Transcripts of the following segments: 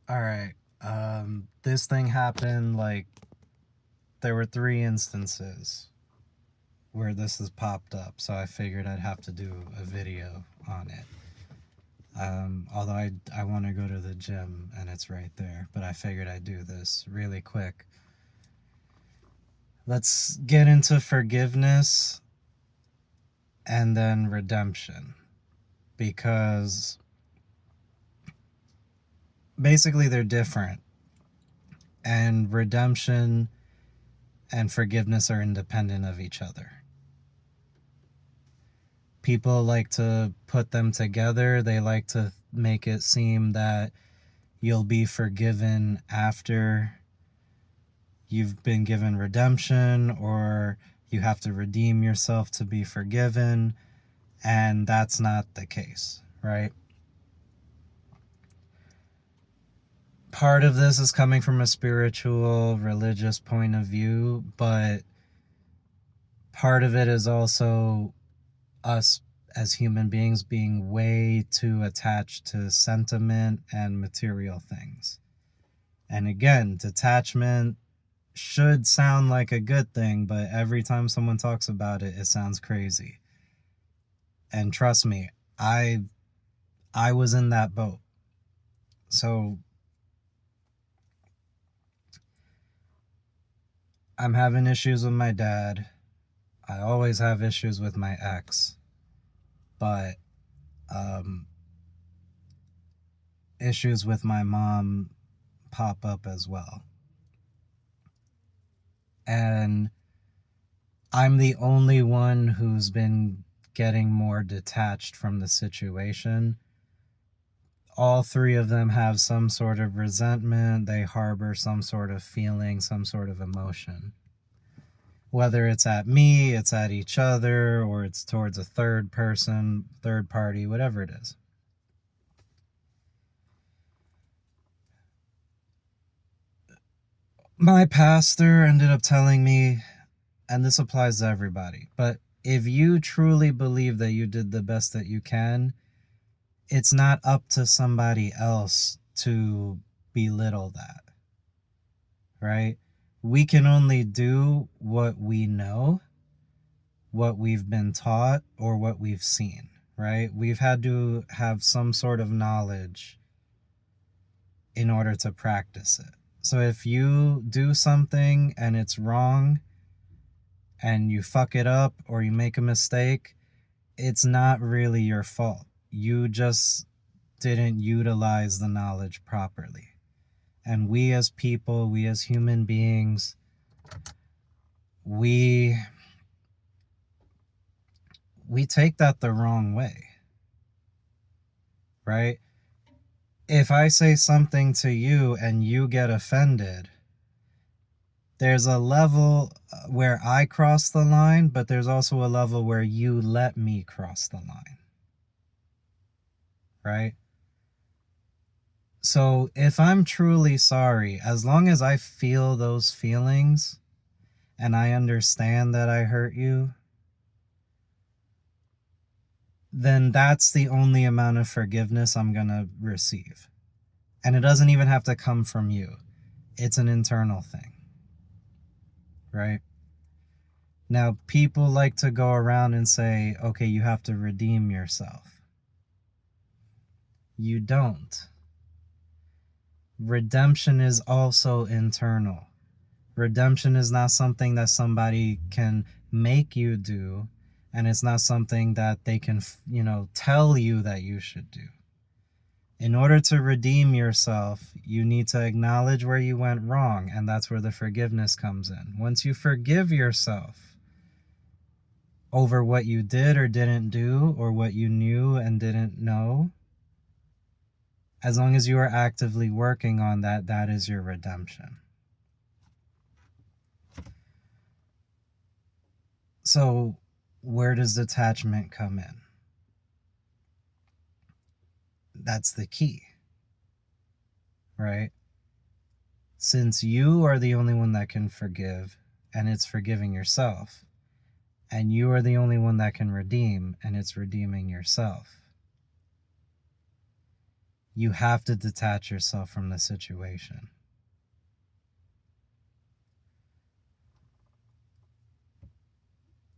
All right. This thing happened like there were three instances where this has popped up, so I figured I'd have to do a video on it. Although I want to go to the gym and it's right there, but I figured I'd do this really quick. Let's get into forgiveness and then redemption, because basically they're different, and redemption and forgiveness are independent of each other. People like to put them together. They like to make it seem that you'll be forgiven after you've been given redemption, or you have to redeem yourself to be forgiven. And that's not the case, right? Part of this is coming from a spiritual, religious point of view, but part of it is also us as human beings being way too attached to sentiment and material things. And again, detachment should sound like a good thing, but every time someone talks about it, it sounds crazy. And trust me, I was in that boat. So I'm having issues with my dad. I always have issues with my ex, but um, issues with my mom pop up as well. And I'm the only one who's been getting more detached from the situation. All three of them have some sort of resentment. They harbor some sort of feeling, some sort of emotion. Whether it's at me, it's at each other, or it's towards a third person, third party, whatever it is. My pastor ended up telling me, and this applies to everybody, but if you truly believe that you did the best that you can, it's not up to somebody else to belittle that, right? We can only do what we know, what we've been taught, or what we've seen, right? We've had to have some sort of knowledge in order to practice it. So if you do something and it's wrong and you fuck it up or you make a mistake, it's not really your fault. You just didn't utilize the knowledge properly. And we as people, we as human beings, we take that the wrong way, right? If I say something to you and you get offended, there's a level where I cross the line, but there's also a level where you let me cross the line, right? So if I'm truly sorry, as long as I feel those feelings and I understand that I hurt you, then that's the only amount of forgiveness I'm going to receive. And it doesn't even have to come from you. It's an internal thing, right? Now, people like to go around and say, okay, you have to redeem yourself. You don't. Redemption is also internal. Redemption is not something that somebody can make you do, and it's not something that they can, tell you that you should do. In order to redeem yourself, you need to acknowledge where you went wrong, and that's where the forgiveness comes in. Once you forgive yourself over what you did or didn't do, or what you knew and didn't know, as long as you are actively working on that, that is your redemption. So, where does detachment come in? That's the key, right? Since you are the only one that can forgive, and it's forgiving yourself, and you are the only one that can redeem, and it's redeeming yourself, You have to detach yourself from the situation.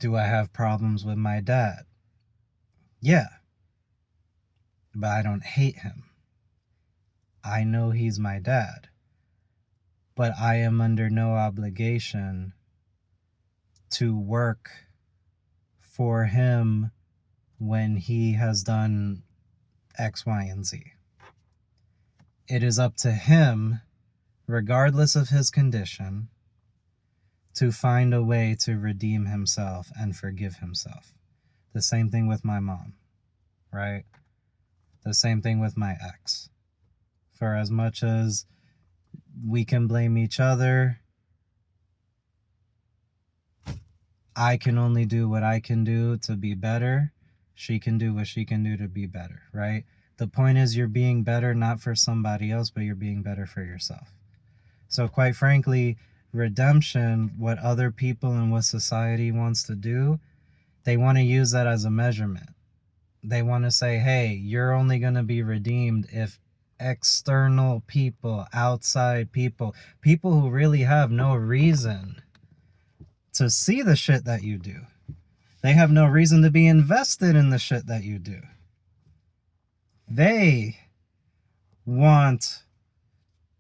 Do I have problems with my dad? Yeah, but I don't hate him. I know he's my dad, but I am under no obligation to work for him when he has done X, Y, and Z. It is up to him, regardless of his condition, to find a way to redeem himself and forgive himself. The same thing with my mom, right? The same thing with my ex. For as much as we can blame each other, I can only do what I can do to be better. She can do what she can do to be better, right? The point is, you're being better not for somebody else, but you're being better for yourself. So, quite frankly, redemption, what other people and what society wants to do, they want to use that as a measurement. They want to say, hey, you're only going to be redeemed if external people, outside people, people who really have no reason to see the shit that you do. They have no reason to be invested in the shit that you do. They want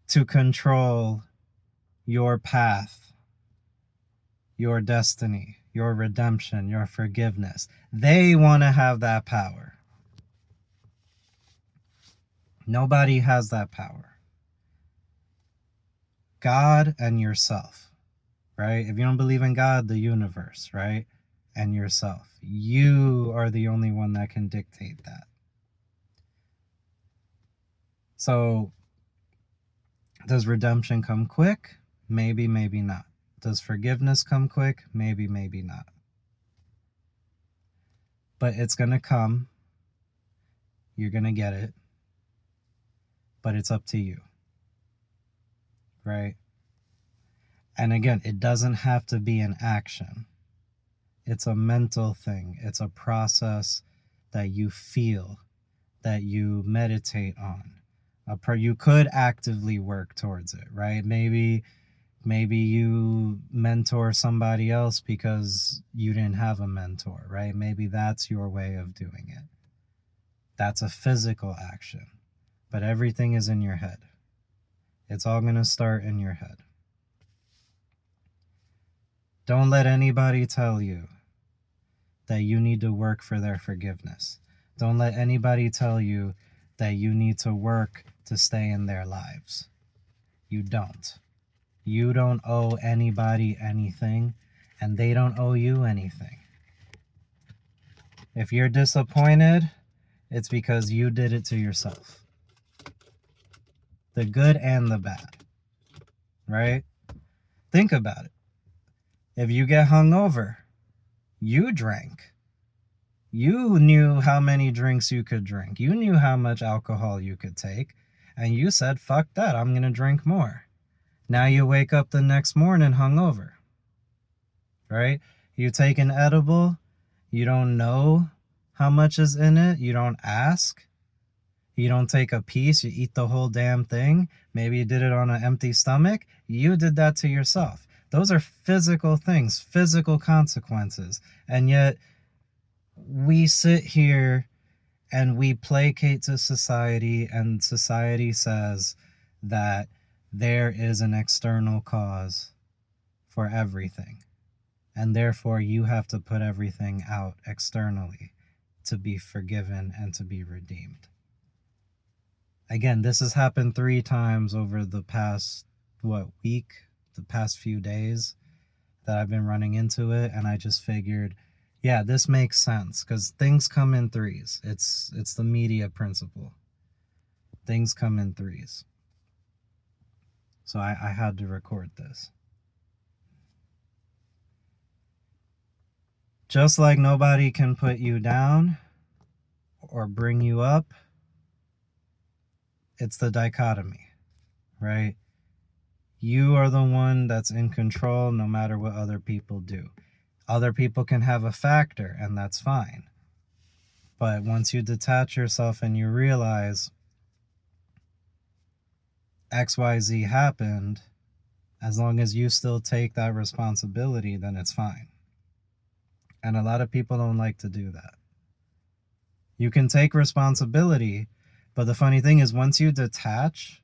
to control your path, your destiny, your redemption, your forgiveness. They want to have that power. Nobody has that power. God and yourself, right? If you don't believe in God, the universe, right? And yourself. You are the only one that can dictate that. So, does redemption come quick? Maybe, maybe not. Does forgiveness come quick? Maybe, maybe not. But it's going to come. You're going to get it. But it's up to you. Right? And again, it doesn't have to be an action. It's a mental thing. It's a process that you feel, that you meditate on. You could actively work towards it, right? Maybe you mentor somebody else because you didn't have a mentor, right? Maybe that's your way of doing it. That's a physical action. But everything is in your head. It's all going to start in your head. Don't let anybody tell you that you need to work for their forgiveness. Don't let anybody tell you that you need to work to stay in their lives. You don't. You don't owe anybody anything, and they don't owe you anything. If you're disappointed, it's because you did it to yourself. The good and the bad, right? Think about it. If you get hungover, you drank. You knew how many drinks you could drink. You knew how much alcohol you could take. And you said, fuck that, I'm going to drink more. Now you wake up the next morning hungover. Right? You take an edible. You don't know how much is in it. You don't ask. You don't take a piece. You eat the whole damn thing. Maybe you did it on an empty stomach. You did that to yourself. Those are physical things, physical consequences. And yet, we sit here and we placate to society, and society says that there is an external cause for everything. And therefore, you have to put everything out externally to be forgiven and to be redeemed. Again, this has happened 3 times over the past, week? The past few days that I've been running into it, and I just figured, yeah, this makes sense because things come in threes. It's the media principle. Things come in threes. So I had to record this. Just like nobody can put you down or bring you up, it's the dichotomy, right? You are the one that's in control no matter what other people do. Other people can have a factor, and that's fine. But once you detach yourself and you realize XYZ happened, as long as you still take that responsibility, then it's fine. And a lot of people don't like to do that. You can take responsibility, but the funny thing is, once you detach,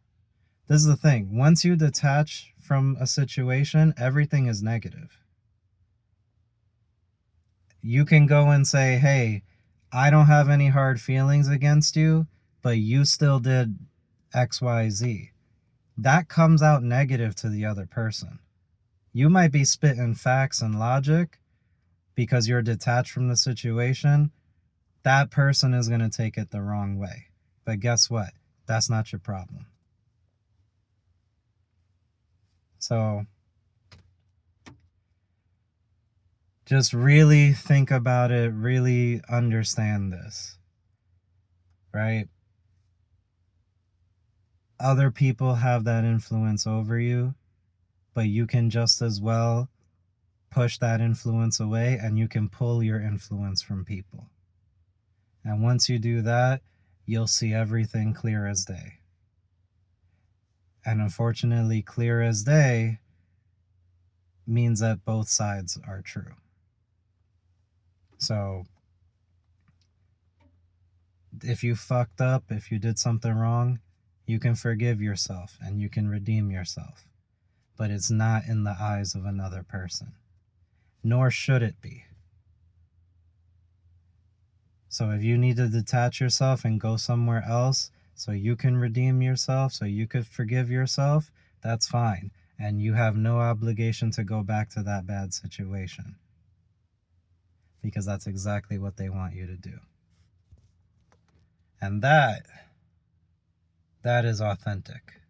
this is the thing, once you detach from a situation, everything is negative. You can go and say, hey, I don't have any hard feelings against you, but you still did XYZ. That comes out negative to the other person. You might be spitting facts and logic because you're detached from the situation. That person is going to take it the wrong way. But guess what? That's not your problem. So just really think about it, really understand this, right? Other people have that influence over you, but you can just as well push that influence away, and you can pull your influence from people. And once you do that, you'll see everything clear as day. And unfortunately, clear as day means that both sides are true. So if you fucked up, if you did something wrong, you can forgive yourself and you can redeem yourself. But it's not in the eyes of another person, nor should it be. So if you need to detach yourself and go somewhere else so you can redeem yourself, so you could forgive yourself, that's fine. And you have no obligation to go back to that bad situation, because that's exactly what they want you to do. And that is authentic.